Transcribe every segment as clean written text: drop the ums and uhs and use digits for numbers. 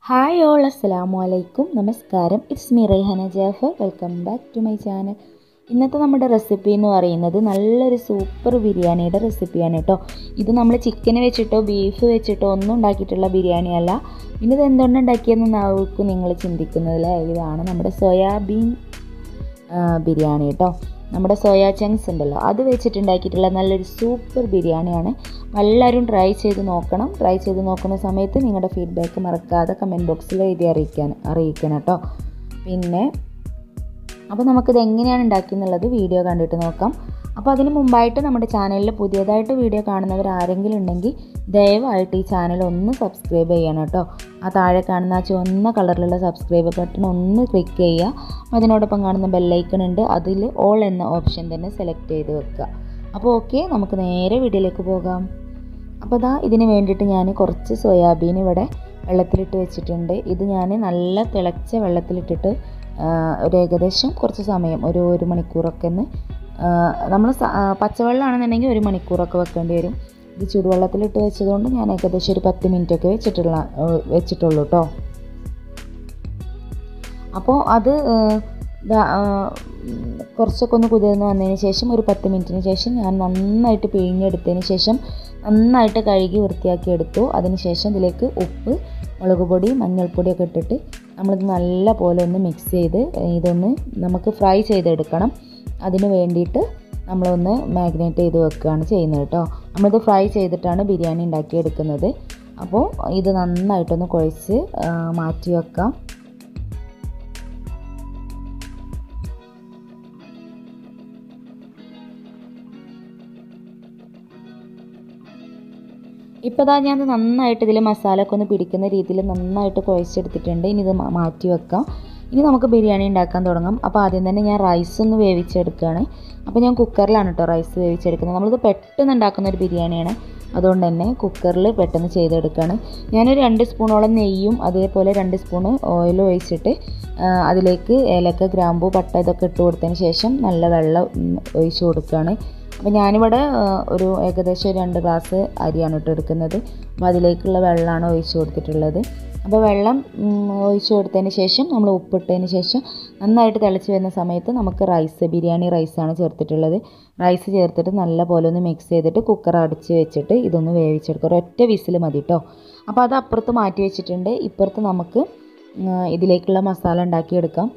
Hi all, Assalamu alaikum. Namaskaram. It's me Raihana Jaffer. Welcome back to my channel. ഇന്നത്തെ നമ്മുടെ recipe എന്ന് പറയുന്നത് നല്ലൊരു സൂപ്പർ ബിരിയാണിയുടെ റെസിപ്പിയാണ് കേട്ടോ. ഇത് നമ്മൾ ചിക്കൻ വെച്ചിട്ടോ ബീഫ് വെച്ചിട്ടോ ഒന്നും ഉണ്ടാക്കിയിട്ടുള്ള ബിരിയാണി അല്ല. പിന്നെ ഇത് എന്തുകൊണ്ട് ഉണ്ടാക്കിയെന്നായിരിക്കും നിങ്ങൾ ചിന്തിക്കുന്നതിൽ ഇതാണ് നമ്മുടെ സോയാബീൻ ബിരിയാണി കേട്ടോ. നമ്മുടെ സോയാ ചങ്ക്സ് ഉണ്ടല്ലോ അത് വെച്ചിട്ടുണ്ടാക്കിയിട്ടുള്ള നല്ലൊരു സൂപ്പർ ബിരിയാണിയാണ്. എല്ലാവരും ട്രൈ ചെയ്ത് നോക്കണം. ട്രൈ ചെയ്ത് നോക്കുന്ന സമയത്ത് നിങ്ങളുടെ ഫീഡ്ബാക്ക് മറക്കാതെ കമൻറ്റ് ബോക്സിൽ എഴുതി അറിയിക്കണം കേട്ടോ. പിന്നെ അപ്പോൾ നമുക്കിത് എങ്ങനെയാണ് ഉണ്ടാക്കിയെന്നുള്ളത് വീഡിയോ കണ്ടിട്ട് നോക്കാം. അപ്പോൾ അതിന് മുമ്പായിട്ട് നമ്മുടെ ചാനലിൽ പുതിയതായിട്ട് വീഡിയോ കാണുന്നവർ ആരെങ്കിലും ഉണ്ടെങ്കിൽ ദയവായിട്ട് ഈ ചാനൽ ഒന്ന് സബ്സ്ക്രൈബ് ചെയ്യണം കേട്ടോ. ആ താഴെ കാണുന്ന ആ ചുവന്ന കളറിലുള്ള സബ്സ്ക്രൈബ് ബട്ടൺ ഒന്ന് ക്ലിക്ക് ചെയ്യുക. അതിനോടൊപ്പം കാണുന്ന ബെല്ലൈക്കൺ ഉണ്ട്, അതിൽ ഓൾ എന്ന ഓപ്ഷൻ തന്നെ സെലക്ട് ചെയ്ത് വെക്കുക. അപ്പോൾ ഓക്കെ, നമുക്ക് നേരെ വീഡിയോയിലേക്ക് പോകാം. അപ്പോൾ ഇതിന് വേണ്ടിയിട്ട് ഞാൻ കുറച്ച് സോയാബീൻ ഇവിടെ വെള്ളത്തിലിട്ട് വെച്ചിട്ടുണ്ട്. ഇത് ഞാൻ നല്ല തിളച്ച വെള്ളത്തിലിട്ടിട്ട് ഒരു ഏകദേശം കുറച്ച് സമയം ഒരു മണിക്കൂറൊക്കെ ഒന്ന് നമ്മൾ പച്ചവെള്ളമാണെന്നുണ്ടെങ്കിൽ 1 മണിക്കൂറൊക്കെ വെക്കേണ്ടി വരും. ഇത് ചൂടുവെള്ളത്തിലിട്ട് വെച്ചതുകൊണ്ട് ഞാൻ ഏകദേശം ഒരു 10 മിനിറ്റൊക്കെ വെച്ചിട്ടുള്ളൂ കേട്ടോ. അപ്പോൾ അത് കുറച്ചൊക്കെ ഒന്ന് കുതിർന്ന് വന്നതിന് ശേഷം ഒരു 10 മിനിറ്റിന് ശേഷം ഞാൻ നന്നായിട്ട് പിഴിഞ്ഞെടുത്തതിന് ശേഷം നന്നായിട്ട് കഴുകി വൃത്തിയാക്കി എടുത്തു. അതിന് ശേഷം ഇതിലേക്ക് ഉപ്പ്, മുളക് പൊടി, മഞ്ഞൾപ്പൊടിയൊക്കെ ഇട്ടിട്ട് നമ്മളിത് നല്ല പോലെ ഒന്ന് മിക്സ് ചെയ്ത് ഇതൊന്ന് നമുക്ക് ഫ്രൈ ചെയ്തെടുക്കണം. അതിന് വേണ്ടിയിട്ട് നമ്മളൊന്ന് മാഗ്നേറ്റ് ചെയ്ത് വെക്കുകയാണ് ചെയ്യുന്നത് കേട്ടോ. നമ്മളിത് ഫ്രൈ ചെയ്തിട്ടാണ് ബിരിയാണി ഉണ്ടാക്കിയെടുക്കുന്നത്. അപ്പോൾ ഇത് നന്നായിട്ടൊന്ന് കുഴച്ച് മാറ്റി വെക്കാം. ഇപ്പോൾ ഞാൻ നന്നായിട്ട് ഇതിൽ മസാലയൊക്കെ ഒന്ന് പിടിക്കുന്ന രീതിയിൽ നന്നായിട്ട് കുഴച്ചെടുത്തിട്ടുണ്ട്. ഇനി ഇത് മാറ്റി വെക്കാം. ഇനി നമുക്ക് ബിരിയാണി ഉണ്ടാക്കാൻ തുടങ്ങാം. അപ്പോൾ ആദ്യം തന്നെ ഞാൻ റൈസ് ഒന്ന് വേവിച്ചെടുക്കുകയാണ്. അപ്പോൾ ഞാൻ കുക്കറിലാണ് കേട്ടോ റൈസ് വേവിച്ചെടുക്കുന്നത്. നമ്മളിത് പെട്ടെന്ന് ഉണ്ടാക്കുന്ന ഒരു ബിരിയാണിയാണ്, അതുകൊണ്ട് തന്നെ കുക്കറിൽ പെട്ടെന്ന് ചെയ്തെടുക്കുകയാണ്. ഞാനൊരു 2 സ്പൂണോളം നെയ്യും അതേപോലെ 2 സ്പൂണ് ഓയിലും ഒഴിച്ചിട്ട് അതിലേക്ക് ഏലക്ക, ഗ്രാമ്പൂ, പട്ട ഇതൊക്കെ ഇട്ട് കൊടുത്തതിന് ശേഷം നല്ല വെള്ളം ഒഴിച്ച് കൊടുക്കുകയാണ്. അപ്പോൾ ഞാനിവിടെ ഒരു ഏകദേശം 2 ഗ്ലാസ് അരിയാണ് എടുക്കുന്നത്. അപ്പോൾ അതിലേക്കുള്ള വെള്ളമാണ് ഒഴിച്ച് കൊടുത്തിട്ടുള്ളത്. അപ്പോൾ വെള്ളം ഒഴിച്ച് കൊടുത്തതിന് ശേഷം നമ്മൾ ഉപ്പിട്ടതിന് ശേഷം നന്നായിട്ട് തിളച്ച് വരുന്ന സമയത്ത് നമുക്ക് ബിരിയാണി റൈസാണ് ചേർത്തിട്ടുള്ളത്. റൈസ് ചേർത്തിട്ട് നല്ല പോലെ ഒന്ന് മിക്സ് ചെയ്തിട്ട് കുക്കർ അടച്ച് വെച്ചിട്ട് ഇതൊന്ന് വേവിച്ചെടുക്കുക. ഒരൊറ്റ വിസിൽ മതി കേട്ടോ. അപ്പോൾ അത് അപ്പുറത്ത് മാറ്റി വെച്ചിട്ടുണ്ട്. ഇപ്പുറത്ത് നമുക്ക് ഇതിലേക്കുള്ള മസാല ഉണ്ടാക്കിയെടുക്കാം.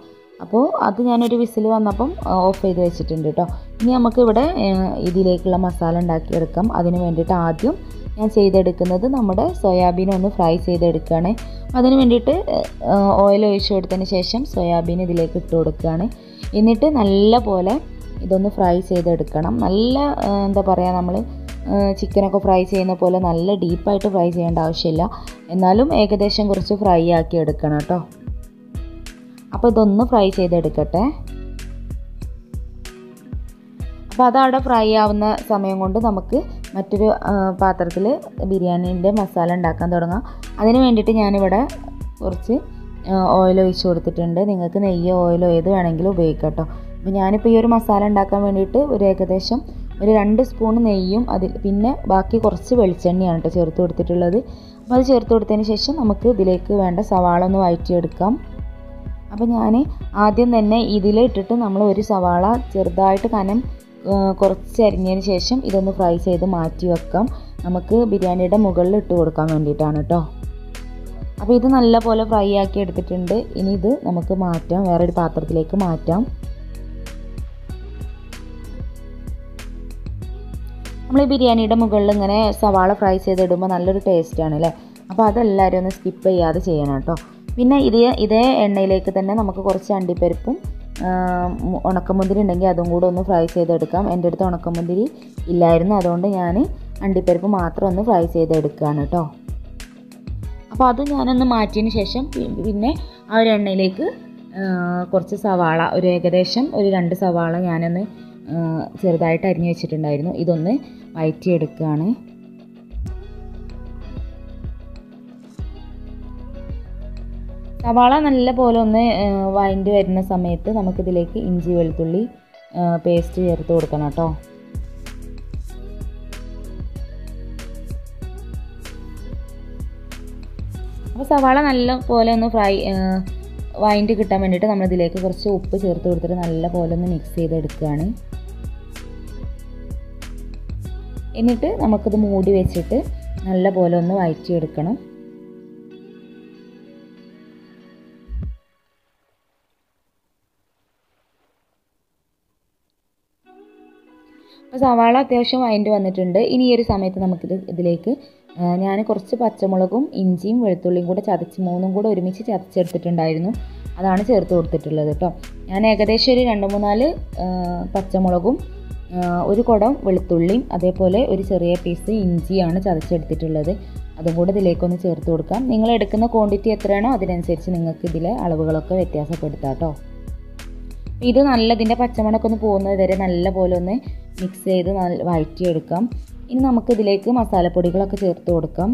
അപ്പോൾ അത് ഞാനൊരു വിസിൽ വന്നപ്പം ഓഫ് ചെയ്ത് വെച്ചിട്ടുണ്ട് കേട്ടോ. ഇനി നമുക്കിവിടെ ഇതിലേക്കുള്ള മസാല ഉണ്ടാക്കിയെടുക്കാം. അതിന് വേണ്ടിയിട്ട് ആദ്യം ഞാൻ ചെയ്തെടുക്കുന്നത് നമ്മുടെ സോയാബീൻ ഒന്ന് ഫ്രൈ ചെയ്തെടുക്കുകയാണ്. അതിന് വേണ്ടിയിട്ട് ഓയിൽ ഒഴിച്ച് കൊടുത്തതിന് ശേഷം സോയാബീൻ ഇതിലേക്ക് ഇട്ട് കൊടുക്കുകയാണ്. എന്നിട്ട് നല്ല പോലെ ഇതൊന്ന് ഫ്രൈ ചെയ്തെടുക്കണം. നല്ല എന്താ പറയുക, നമ്മൾ ചിക്കനൊക്കെ ഫ്രൈ ചെയ്യുന്ന പോലെ നല്ല ഡീപ്പായിട്ട് ഫ്രൈ ചെയ്യേണ്ട ആവശ്യമില്ല, എന്നാലും ഏകദേശം കുറച്ച് ഫ്രൈ ആക്കി എടുക്കണം കേട്ടോ. അപ്പോൾ ഇതൊന്ന് ഫ്രൈ ചെയ്തെടുക്കട്ടെ. അപ്പോൾ അതവിടെ ഫ്രൈ ആവുന്ന സമയം കൊണ്ട് നമുക്ക് മറ്റൊരു പാത്രത്തിൽ ബിരിയാണീൻ്റെ മസാല ഉണ്ടാക്കാൻ തുടങ്ങാം. അതിന് വേണ്ടിയിട്ട് ഞാനിവിടെ കുറച്ച് ഓയിൽ ഒഴിച്ച് കൊടുത്തിട്ടുണ്ട്. നിങ്ങൾക്ക് നെയ്യോ ഓയിലോ ഏത് വേണമെങ്കിലും ഉപയോഗിക്കാം കേട്ടോ. അപ്പോൾ ഞാനിപ്പോൾ ഈ ഒരു മസാല ഉണ്ടാക്കാൻ വേണ്ടിയിട്ട് ഏകദേശം 2 സ്പൂൺ നെയ്യും പിന്നെ ബാക്കി കുറച്ച് വെളിച്ചെണ്ണയാണ് കേട്ടോ ചേർത്ത് കൊടുത്തിട്ടുള്ളത്. അപ്പോൾ അത് ചേർത്ത് കൊടുത്തതിന് ശേഷം നമുക്ക് ഇതിലേക്ക് വേണ്ട സവാള ഒന്ന് വഴറ്റിയെടുക്കാം. അപ്പോൾ ഞാൻ ആദ്യം തന്നെ ഇതിലിട്ടിട്ട് നമ്മൾ ഒരു സവാള ചെറുതായിട്ട് കനം കുറച്ച് അരിഞ്ഞതിന് ശേഷം ഇതൊന്ന് ഫ്രൈ ചെയ്ത് മാറ്റി വെക്കാം. നമുക്ക് ബിരിയാണിയുടെ മുകളിൽ ഇട്ട് കൊടുക്കാൻ വേണ്ടിയിട്ടാണ് കേട്ടോ. അപ്പോൾ ഇത് നല്ല പോലെ ഫ്രൈ ആക്കി എടുത്തിട്ടുണ്ട്. ഇനി ഇത് നമുക്ക് മാറ്റാം, വേറൊരു പാത്രത്തിലേക്ക് മാറ്റാം. നമ്മൾ ഈ ബിരിയാണിയുടെ മുകളിൽ ഇങ്ങനെ സവാള ഫ്രൈ ചെയ്തിടുമ്പോൾ നല്ലൊരു ടേസ്റ്റാണ് അല്ലേ. അപ്പോൾ അതെല്ലാവരും ഒന്ന് സ്കിപ്പ് ചെയ്യാതെ ചെയ്യണം കേട്ടോ. പിന്നെ ഇതേ എണ്ണയിലേക്ക് തന്നെ നമുക്ക് കുറച്ച് അണ്ടിപ്പരിപ്പും ഉണക്കമുന്തിരി ഉണ്ടെങ്കിൽ അതും കൂടെ ഒന്ന് ഫ്രൈ ചെയ്തെടുക്കാം. എൻ്റെ അടുത്ത് ഉണക്കമുന്തിരി ഇല്ലായിരുന്നു, അതുകൊണ്ട് ഞാൻ അണ്ടിപ്പരിപ്പ് മാത്രം ഒന്ന് ഫ്രൈ ചെയ്തെടുക്കുകയാണ് കേട്ടോ. അപ്പോൾ അത് ഞാനൊന്ന് മാറ്റിയതിന് ശേഷം പിന്നെ ആ ഒരു എണ്ണയിലേക്ക് കുറച്ച് സവാള, ഏകദേശം 2 സവാള ഞാനൊന്ന് ചെറുതായിട്ട് അരിഞ്ഞു വെച്ചിട്ടുണ്ടായിരുന്നു. ഇതൊന്ന് വഴറ്റിയെടുക്കുകയാണ്. സവാള നല്ല പോലെ ഒന്ന് വഴണ്ടി വരുന്ന സമയത്ത് നമുക്കിതിലേക്ക് ഇഞ്ചി വെളുത്തുള്ളി പേസ്റ്റ് ചേർത്ത് കൊടുക്കണം കേട്ടോ. അപ്പോൾ സവാള നല്ല പോലെ ഒന്ന് വഴണ്ടി കിട്ടാൻ വേണ്ടിയിട്ട് നമ്മളിതിലേക്ക് കുറച്ച് ഉപ്പ് ചേർത്ത് കൊടുത്തിട്ട് നല്ല പോലെ ഒന്ന് മിക്സ് ചെയ്തെടുക്കുകയാണ്. എന്നിട്ട് നമുക്കിത് മൂടി വെച്ചിട്ട് നല്ല പോലെ ഒന്ന് വഴറ്റിയെടുക്കണം. അപ്പോൾ സവാള അത്യാവശ്യം വഴണ്ടി വന്നിട്ടുണ്ട്. ഇനി ഈ ഒരു സമയത്ത് ഇതിലേക്ക് ഞാൻ കുറച്ച് പച്ചമുളകും ഇഞ്ചിയും വെളുത്തുള്ളിയും കൂടെ ചതച്ച് മൂന്നും കൂടെ ഒരുമിച്ച് ചതച്ചെടുത്തിട്ടുണ്ടായിരുന്നു. അതാണ് ചേർത്ത് കൊടുത്തിട്ടുള്ളത് കേട്ടോ. ഞാൻ ഏകദേശം ഒരു 2-3 പച്ചമുളകും ഒരു കുടം വെളുത്തുള്ളിയും അതേപോലെ ഒരു ചെറിയ പീസ് ഇഞ്ചിയാണ് ചതച്ചെടുത്തിട്ടുള്ളത്. അതും കൂടെ ഇതിലേക്കൊന്ന് ചേർത്ത് കൊടുക്കാം. നിങ്ങൾ എടുക്കുന്ന ക്വാണ്ടിറ്റി എത്രയാണോ അതിനനുസരിച്ച് നിങ്ങൾക്ക് ഇതിലെ അളവുകളൊക്കെ വ്യത്യാസപ്പെടുത്താം കേട്ടോ. ഇത് ഇതിൻ്റെ പച്ചമണമൊക്കെ ഒന്ന് പോകുന്നത് വരെ നല്ല പോലെ ഒന്ന് മിക്സ് ചെയ്ത് വഴറ്റിയെടുക്കാം. ഇനി നമുക്കിതിലേക്ക് മസാലപ്പൊടികളൊക്കെ ചേർത്ത് കൊടുക്കാം.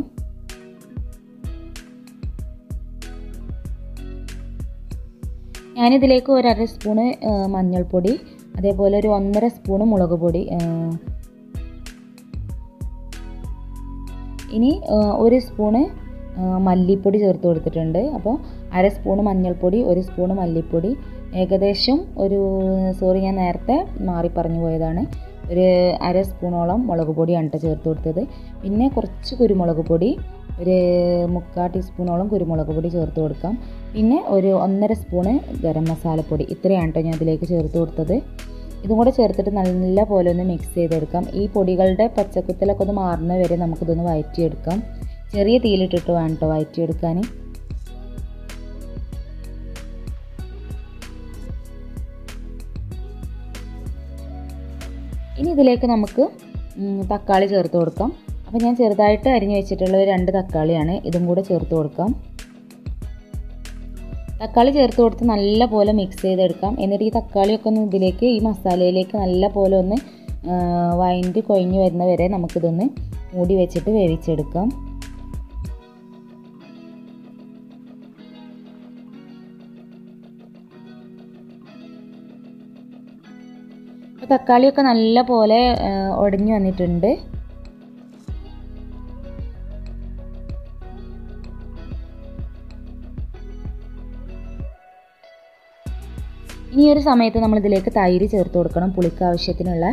ഞാനിതിലേക്ക് ഒരു 1/2 സ്പൂണ് മഞ്ഞൾപ്പൊടി, അതേപോലെ ഒരു 1.5 സ്പൂണ് മുളക് പൊടി, ഇനി 1 സ്പൂണ് മല്ലിപ്പൊടി ചേർത്ത് കൊടുത്തിട്ടുണ്ട്. അപ്പോൾ 1/2 സ്പൂണ് മഞ്ഞൾപ്പൊടി, 1 സ്പൂണ് മല്ലിപ്പൊടി, ഏകദേശം ഞാൻ നേരത്തെ മാറി പറഞ്ഞു പോയതാണ്, ഒരു 1/2 സ്പൂണോളം മുളക് പൊടിയാണ് ചേർത്ത് കൊടുത്തത്. പിന്നെ കുറച്ച് കുരുമുളക് പൊടി, ഒരു 3/4 ടീസ്പൂണോളം കുരുമുളക് പൊടി ചേർത്ത് കൊടുക്കാം. പിന്നെ ഒരു 1.5 സ്പൂണ് ഗരം മസാലപ്പൊടി, ഇത്രയാണ് കേട്ടോ ഞാൻ ഇതിലേക്ക് ചേർത്ത് കൊടുത്തത്. ഇതും കൂടെ ചേർത്തിട്ട് നല്ല പോലെ ഒന്ന് മിക്സ് ചെയ്തെടുക്കാം. ഈ പൊടികളുടെ പച്ചക്കുത്തലൊക്കെ ഒന്ന് മാറുന്ന വരെ നമുക്കിതൊന്ന് വഴറ്റിയെടുക്കാം. ചെറിയ തീയിലിട്ടിട്ട് വേണം കേട്ടോ വഴറ്റിയെടുക്കാൻ. ഇനി ഇതിലേക്ക് നമുക്ക് തക്കാളി ചേർത്ത് കൊടുക്കാം. അപ്പോൾ ഞാൻ ചെറുതായിട്ട് അരിഞ്ഞ് വെച്ചിട്ടുള്ള 2 തക്കാളിയാണ്, ഇതും കൂടെ ചേർത്ത് കൊടുക്കാം. തക്കാളി ചേർത്ത് കൊടുത്ത് നല്ല പോലെ മിക്സ് ചെയ്തെടുക്കാം. എന്നിട്ട് ഈ തക്കാളിയൊക്കെ ഒന്ന് ഈ മസാലയിലേക്ക് നല്ല പോലെ ഒന്ന് വഴണ്ടി കൊഴിഞ്ഞ് വരുന്ന വരെ നമുക്കിതൊന്ന് മൂടി വെച്ചിട്ട് വേവിച്ചെടുക്കാം. തക്കാളിയൊക്കെ നല്ല പോലെ ഉടഞ്ഞു വന്നിട്ടുണ്ട്. ഇനി ഒരു സമയത്ത് നമ്മളിതിലേക്ക് തൈര് ചേർത്ത് കൊടുക്കണം, പുളിക്ക് ആവശ്യത്തിനുള്ള.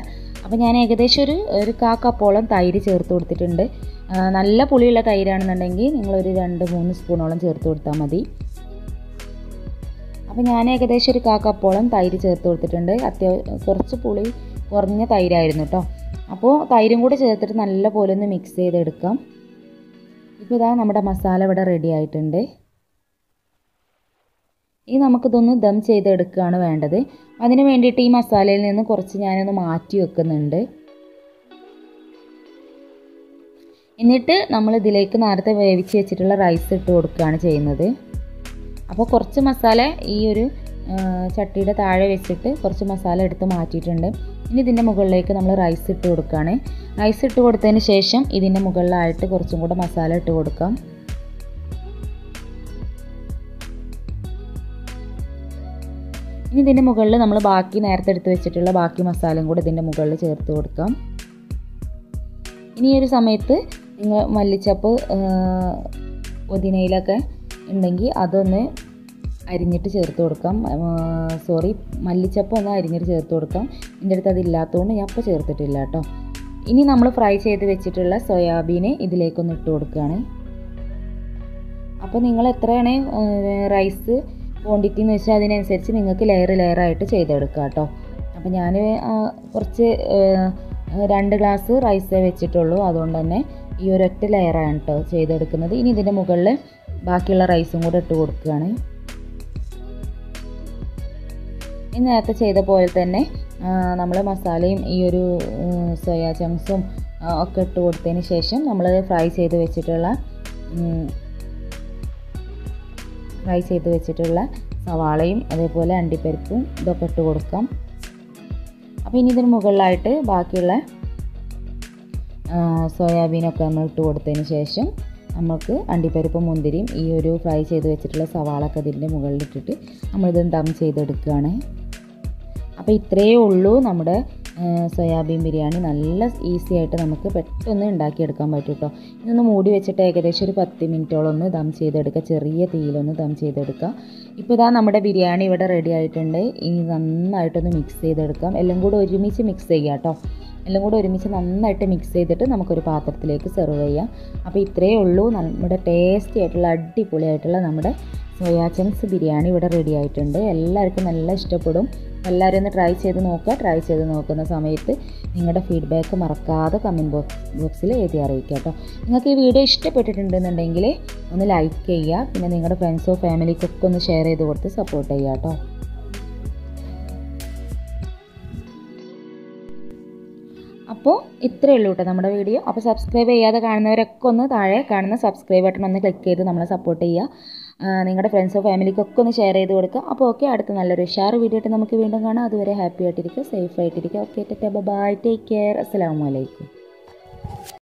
അപ്പോൾ ഞാൻ ഏകദേശം ഒരു 1/4 കപ്പോളം തൈര് ചേർത്ത് കൊടുത്തിട്ടുണ്ട്. നല്ല പുളിയുള്ള തൈരാണെന്നുണ്ടെങ്കിൽ നിങ്ങളൊരു 2-3 സ്പൂണോളം ചേർത്ത് കൊടുത്താൽ മതി. അപ്പോൾ ഞാൻ ഏകദേശം ഒരു 1/4 കപ്പോളം തൈര് ചേർത്ത് കൊടുത്തിട്ടുണ്ട്. കുറച്ച് പുളി കുറഞ്ഞ തൈരായിരുന്നു കേട്ടോ. അപ്പോൾ തൈരും കൂടെ ചേർത്തിട്ട് നല്ല പോലെ ഒന്ന് മിക്സ് ചെയ്തെടുക്കാം. ഇപ്പോൾ ഇതാ നമ്മുടെ മസാല ഇവിടെ റെഡി ആയിട്ടുണ്ട്. ഇനി നമുക്കിതൊന്ന് ദം ചെയ്തെടുക്കുകയാണ് വേണ്ടത്. അതിന് വേണ്ടിയിട്ട് ഈ മസാലയിൽ നിന്ന് കുറച്ച് ഞാനൊന്ന് മാറ്റി വെക്കുന്നുണ്ട്. എന്നിട്ട് നമ്മൾ ഇതിലേക്ക് നേരത്തെ വേവിച്ച് വെച്ചിട്ടുള്ള റൈസ് ഇട്ട് കൊടുക്കുകയാണ് ചെയ്യുന്നത്. അപ്പോൾ കുറച്ച് മസാല ഈ ഒരു ചട്ടിയുടെ താഴെ വെച്ചിട്ട് കുറച്ച് മസാല എടുത്ത് മാറ്റിയിട്ടുണ്ട്. ഇനി ഇതിൻ്റെ മുകളിലേക്ക് നമ്മൾ റൈസ് ഇട്ട് കൊടുക്കുകയാണ്. റൈസ് ഇട്ട് കൊടുത്തതിന് ശേഷം ഇതിൻ്റെ മുകളിലായിട്ട് കുറച്ചും കൂടെ മസാല ഇട്ട് കൊടുക്കാം. ഇനി ഇതിൻ്റെ മുകളിൽ നമ്മൾ നേരത്തെ എടുത്ത് വെച്ചിട്ടുള്ള ബാക്കി മസാലയും കൂടെ ഇതിൻ്റെ മുകളിൽ ചേർത്ത് കൊടുക്കാം. ഇനി ഈ ഒരു സമയത്ത് നിങ്ങൾ മല്ലിച്ചപ്പ് പുതിനയിലൊക്കെ ഉണ്ടെങ്കിൽ അതൊന്ന് അരിഞ്ഞിട്ട് ചേർത്ത് കൊടുക്കാം. മല്ലിച്ചപ്പ് ഒന്ന് അരിഞ്ഞിട്ട് ചേർത്ത് കൊടുക്കാം. എൻ്റെ അടുത്ത് അതില്ലാത്തതുകൊണ്ട് ഞാൻ ഇപ്പോൾ ചേർത്തിട്ടില്ല കേട്ടോ. ഇനി നമ്മൾ ഫ്രൈ ചെയ്ത് വെച്ചിട്ടുള്ള സോയാബീന് ഇതിലേക്കൊന്ന് ഇട്ട് കൊടുക്കുകയാണ്. അപ്പോൾ നിങ്ങൾ എത്രയാണ് റൈസ് ക്വാണ്ടിറ്റി എന്ന് വെച്ചാൽ അതിനനുസരിച്ച് നിങ്ങൾക്ക് ലെയറായിട്ട് ചെയ്തെടുക്കാം കേട്ടോ. അപ്പോൾ ഞാൻ കുറച്ച് 2 ഗ്ലാസ് റൈസേ വെച്ചിട്ടുള്ളൂ, അതുകൊണ്ട് തന്നെ ഈ ഒരൊറ്റ ലെയറാണ് കേട്ടോ ചെയ്തെടുക്കുന്നത്. ഇനി ഇതിൻ്റെ മുകളിൽ ബാക്കിയുള്ള റൈസും കൂടെ ഇട്ട് കൊടുക്കുകയാണ്. ഇനി നേരത്തെ ചെയ്ത പോലെ തന്നെ നമ്മൾ മസാലയും ഈ ഒരു സോയാ ചങ്ക്സും ഒക്കെ ഇട്ട് കൊടുത്തതിന് ശേഷം നമ്മൾ ഫ്രൈ ചെയ്ത് വെച്ചിട്ടുള്ള സവാളയും അതേപോലെ അണ്ടിപ്പരിപ്പും ഇതൊക്കെ ഇട്ട് കൊടുക്കാം. അപ്പോൾ ഇനി ഇതിന് മുകളിലായിട്ട് ബാക്കിയുള്ള സോയാബീനൊക്കെ നമ്മൾ ഇട്ട് കൊടുത്തതിന് ശേഷം നമുക്ക് അണ്ടിപ്പരിപ്പും മുന്തിരിയും ഈ ഒരു ഫ്രൈ ചെയ്ത് വെച്ചിട്ടുള്ള സവാളൊക്കെ ഇതിൻ്റെ മുകളിലിട്ടിട്ട് നമ്മളിത് ദം ചെയ്തെടുക്കുകയാണ്. അപ്പോൾ ഇത്രയേ ഉള്ളൂ നമ്മുടെ സോയാബീൻ ബിരിയാണി നല്ല ഈസി ആയിട്ട് നമുക്ക് പെട്ടെന്ന് ഉണ്ടാക്കിയെടുക്കാൻ പറ്റും കേട്ടോ. ഇതൊന്ന് മൂടി വെച്ചിട്ട് ഏകദേശം ഒരു 10 മിനിറ്റോളം ഒന്ന് ദം ചെയ്തെടുക്കുക, ചെറിയ തീയിലൊന്ന് ദം ചെയ്തെടുക്കുക. ഇപ്പോൾ ഇതാ നമ്മുടെ ബിരിയാണി ഇവിടെ റെഡി ആയിട്ടുണ്ട്. ഇനി നന്നായിട്ടൊന്ന് മിക്സ് ചെയ്തെടുക്കാം. എല്ലാം കൂടെ ഒരുമിച്ച് മിക്സ് ചെയ്യുക കേട്ടോ. എല്ലാം കൂടെ ഒരുമിച്ച് നന്നായിട്ട് മിക്സ് ചെയ്തിട്ട് നമുക്കൊരു പാത്രത്തിലേക്ക് സെർവ് ചെയ്യാം. അപ്പോൾ ഇത്രയേ ഉള്ളൂ, നമ്മുടെ ടേസ്റ്റി ആയിട്ടുള്ള അടിപൊളിയായിട്ടുള്ള നമ്മുടെ സോയാ ചങ്ക്സ് ബിരിയാണി ഇവിടെ റെഡി ആയിട്ടുണ്ട്. എല്ലാവർക്കും നല്ല ഇഷ്ടപ്പെടും. എല്ലാവരും ഒന്ന് ട്രൈ ചെയ്ത് നോക്കുക. ട്രൈ ചെയ്ത് നോക്കുന്ന സമയത്ത് നിങ്ങളുടെ ഫീഡ്ബാക്ക് മറക്കാതെ കമൻറ്റ് ബോക്സിൽ എഴുതി അറിയിക്കുക കേട്ടോ. നിങ്ങൾക്ക് ഈ വീഡിയോ ഇഷ്ടപ്പെട്ടിട്ടുണ്ടെന്നുണ്ടെങ്കിൽ ഒന്ന് ലൈക്ക് ചെയ്യുക. പിന്നെ നിങ്ങളുടെ ഫ്രണ്ട്സോ ഫാമിലിക്കൊക്കെ ഒന്ന് ഷെയർ ചെയ്ത് കൊടുത്ത് സപ്പോർട്ട് ചെയ്യുക കേട്ടോ. അപ്പോൾ ഇത്രയേ ഉള്ളൂ കേട്ടോ നമ്മുടെ വീഡിയോ. അപ്പോൾ സബ്സ്ക്രൈബ് ചെയ്യാതെ കാണുന്നവരൊക്കെ ഒന്ന് താഴെ കാണുന്ന സബ്സ്ക്രൈബ് ബട്ടൺ ഒന്ന് ക്ലിക്ക് ചെയ്ത് നമ്മളെ സപ്പോർട്ട് ചെയ്യുക. നിങ്ങളുടെ ഫ്രണ്ട്സോ ഫാമിലിക്കൊക്കെ ഒന്ന് ഷെയർ ചെയ്ത് കൊടുക്കുക. അപ്പോൾ ഓക്കെ, അടുത്ത നല്ലൊരു ഉഷാർ വീഡിയോ ആയിട്ട് നമുക്ക് വീണ്ടും കാണാം. അതുവരെ ഹാപ്പി ആയിട്ടിരിക്കുക, സേഫ് ആയിട്ടിരിക്കുക. ഓക്കെ, ബൈ, ടേക്ക് കെയർ, അസ്സലാമു അലൈക്കും.